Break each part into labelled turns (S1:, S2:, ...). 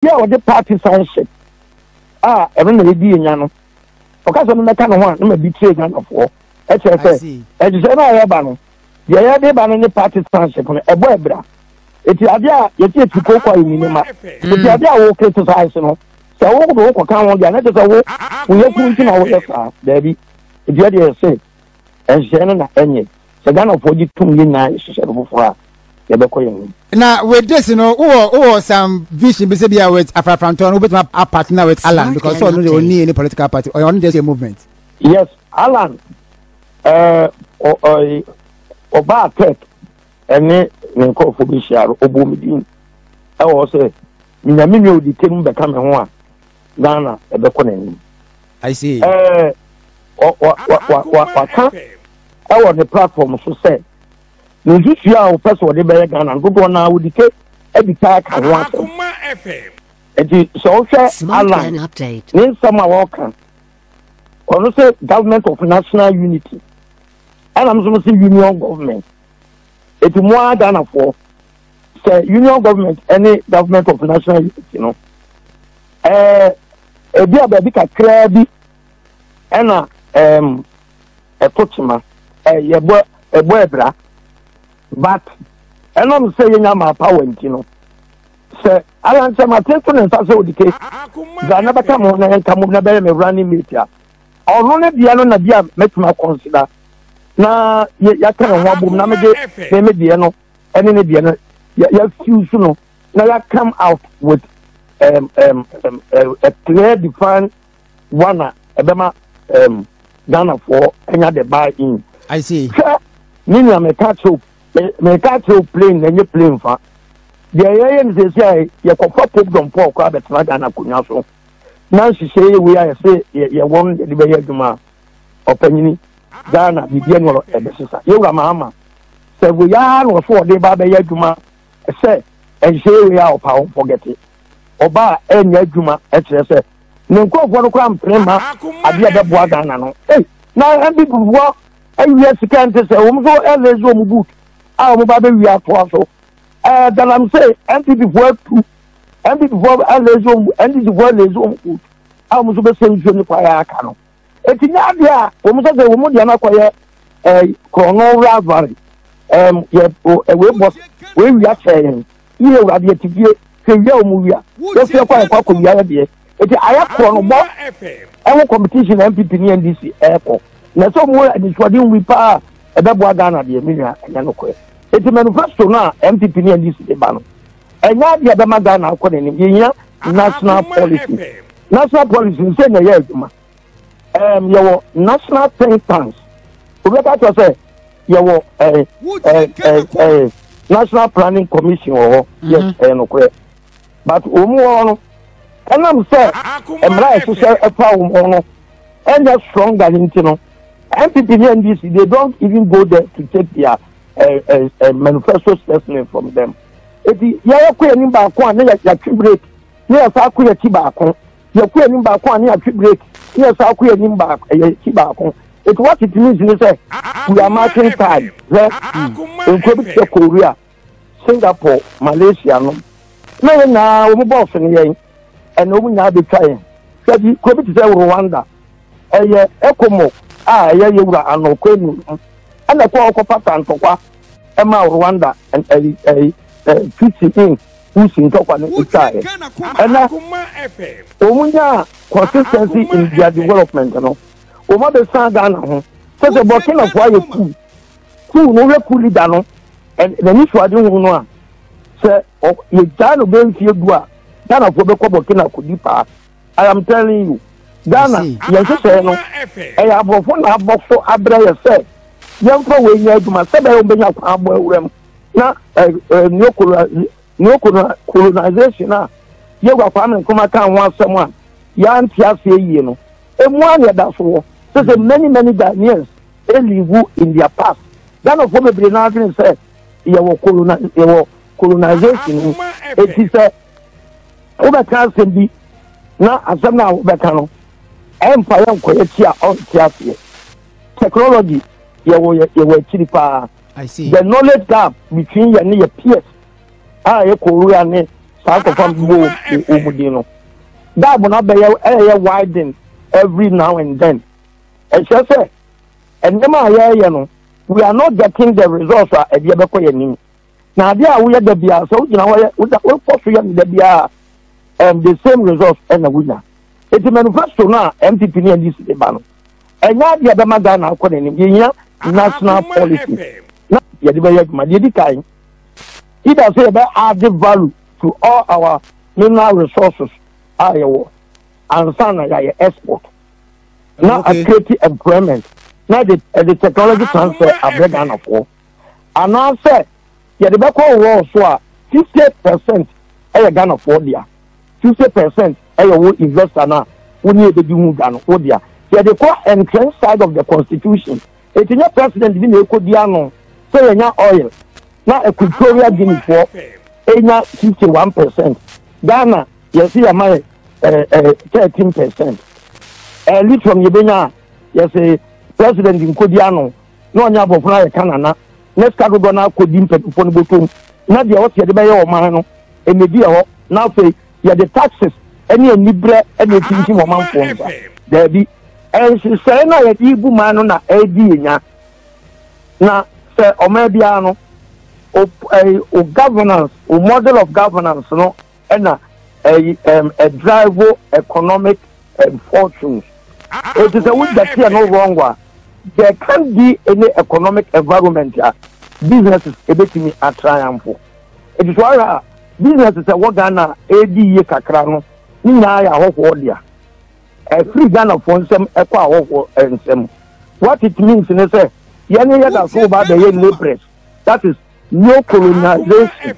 S1: Yeah, or the party censorship. Every day in Yano. Because I'm not kind of one, I'm a betray gun of war. HSA. And you say, no, I have yeah, they ban the party censorship on a boy. It's the idea, you take to go for you, it's the idea of criticizing. So, all the work account on the another way, we are putting our Debbie. It's the idea, say, and Shannon and so Ghana for you 2 million she said before.
S2: Now with this, you know, or some vision behavior with Afra-Franton, who become a partner with Alan because so no only any political party or only a movement. Yes, Alan, or Bar Tech, and then Kofi share Obumidin. I was say, Minamino the team become one Ghana at the corner. I see. What I on the platform so say. No just ya person what dey Ghana go go na ODIKE every time can want. And so Alan update. Nin sama walk. Ono say government of national unity. And I'm so say union government. It more Ghana for say union government any government of national unity, you know. E bia ba bi kakra bi ena tochima yebo ebra. But and I'm saying I'm power, you know. Say, I answer my question and say ODIKE. They never come on and come on me running media. Or only the other Nadia make my consider. Na ya can one boom, na me the no, and in the you know. Now you come out with a clear defined one Ebema Ghana for any the buy in. I see. Nini me catch up. Me catch you plane and you plane for. The ANZ say you can pop on pork or the Ghana Kunyaso. Now she say we are say you won the Bayaduma opinion Ghana the general edison. You are Mama. Say we are no for the Bayaduma say and say we are power forget it. Oba and Yaduma HSA. No go for the cram prema at the other Ghana no. Hey, now and people walk and yes, you can't say, go and let's go boot. I'm about to be at so. Then I'm saying, NPP for 2, NPP for LSO, NPP for LSO. I'm supposed to say, I can't. It's not there. Almost as a woman, you're not quite a chrono rivalry. We are saying, you are the TV, movie. Just your quite a couple of years. It's I have chrono more. Our competition NPP NDC airport. Now, somewhere and it's what you repair a double Ghana, the Emilia, and Yanoko. It's a manifesto now, NPP NDC banner. And now the other Ghana, according to national policy. National policy, say, your national think tanks. To say, your national planning commission or yes, but and I'm saying, I'm right to say a power and they're stronger than you know. NPP NDC, they don't even go there to take their manifesto statement from them. If you are quitting back one, you are break. Yes, I quit a tobacco. You are quitting back one, you are break. Yes, I quit him back a tobacco. It's what it means to say we are marching time. In Korea, Singapore, Malaysia, no. Now, we're both in here, and we now be trying. So, you could say Rwanda. Ecomo. You were an Okenu. And the poor pattern for Emma Rwanda and a 15 who's in top on the side. And now, consistency in their development, you know. Over the sun down, so the bottom of why you cool, no cool down, and the new one don't know. Say, you can't obey your dua. Ghana for the Kobokina Kudipa. I am telling you. Ghana, yes, no. I have a phone, I have box so Agradaa said. Young for when you to my 7 billion. Now, no colonization. You have family come account once someone. Yan Tiasi, you know. And 1 year that's all. So many Ghanaians they live in their past. Ghana for the Brennan said, your colonization. It is a over can be now as I'm now back. Empire on technology, you were cheaper. I see the knowledge gap between your peers. Korean South of Umudino. That will not be a widen every now and then. And she said, and we are not getting the results at the Abakoyanin. Now, there we are the Bia, so you know, the same results and the winner. It's a manifesto now, NPP NDC banner. And now the Abamagana Koyanin, national policy. Now, the it does say about added value to all our mineral resources, and some export. Now, I create employment. Now, the technology transfer are better for. And now, say, the Bako war, so 50% a Ghana for there. 50% a investor now, we need to do Ghana for there. The core entrance side of the constitution. It's not president in the Kodiano, so you're not oil. Now, Equatorial Guinea for 51%. Ghana, you see, am I 13%. Lead from Yebena, you say, president in Kodiano, no one have of Canada. Next Agradaa could impact upon Botum. Not the Otia de Bayo Mano, and maybe now say, you the taxes, any Libra, anything you want for there be. And she said, no, a Ibu man on a D. Now, say, Omebiano, or governance, or model of governance, no, and a driver economic fortunes. It is a week that here no wrong one. There can't be any economic environment here. Businesses ebetimi a triumph. It is why businesses a Ghana AD kakrano ni na ya hofo dia. A free Ghana for nsem ekwa hofo nsem. What it means is say yani ya da so ba the laborers. That is no colonization.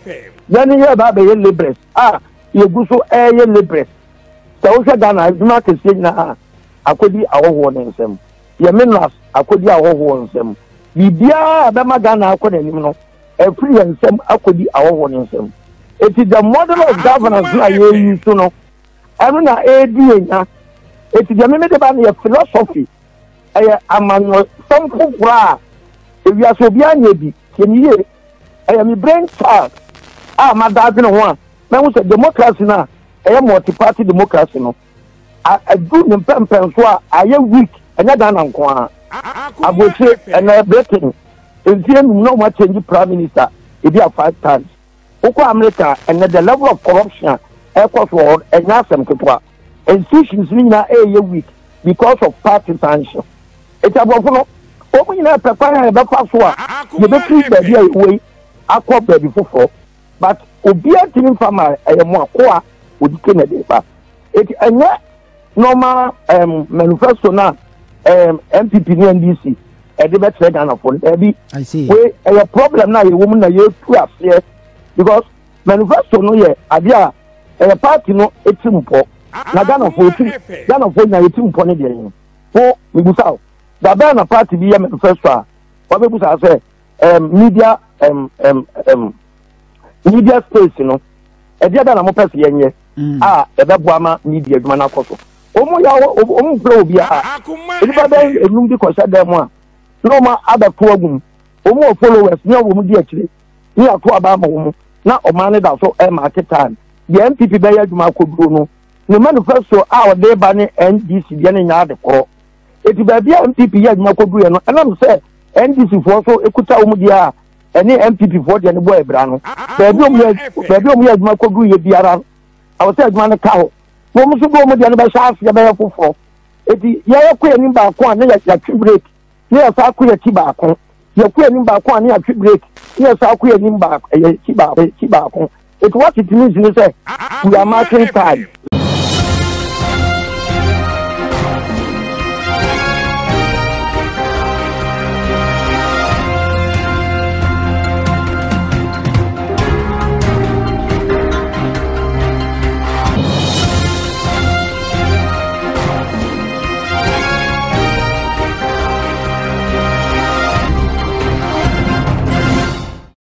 S2: Yani ya ba the laborers. You go so laborers. So Ghana is not a thing na akodi hofo nsem. Your minerals akodi hofo nsem. Bibia Abama Ghana no free and some akodi awon. It is the model of governance na you use to know. Every na AD it is the meme philosophy. Amano some kura. If you are so bianye bi, can you I am brain child. My dad no one. Man we say democracy na multi-party democracy no. I do them pen so I am weak and Ghana nko I will say, and everything. If you know what change prime minister, it be 5 times. Oko America and the level of corruption, across world, and now some people. Institutions mean a week because of party sanction. It's about no. Open in a prepare a backpass. You don't treat the way I call baby for. But Obia team farmer, I am more core with Kennedy. It's a normal manifesto now. NPP NDC, a debate Ghana for I see. We a problem now. A woman you two here because manifesto no ye adia a party no etimpo. Na Ghana for na etimpo ne dey. For we go south. The Ghana party be manifesto. What people say media media space no. E dia na mo pese yenye. E be boama media adwuma na koso. Omo flow bia anybody enum di kwasa dem a no ma abato agum omo followers ni omo di akire ni ato aba ma omo na omane da so e market time the NPP be ya dwuma koduro no ne manifesto a de ba ne NDC de ne nya de kro eti ba bia NPP ya dwuma koduro no enam say NDC for so ekuta omo dia ene NPP for de ne boy bra no ba bi omo ya dwuma koduro ye biara awose dwuma ne ka ho Momu go mo dia no be shaaf ya be foforo eti ye yakwa ni ba ko an ya twi break ni ya sa ko ya ti ba ko yakwa ni ba ko an ya twi break ni ya sa ko ya ni ba ti ba ko it what it means is say we are marking time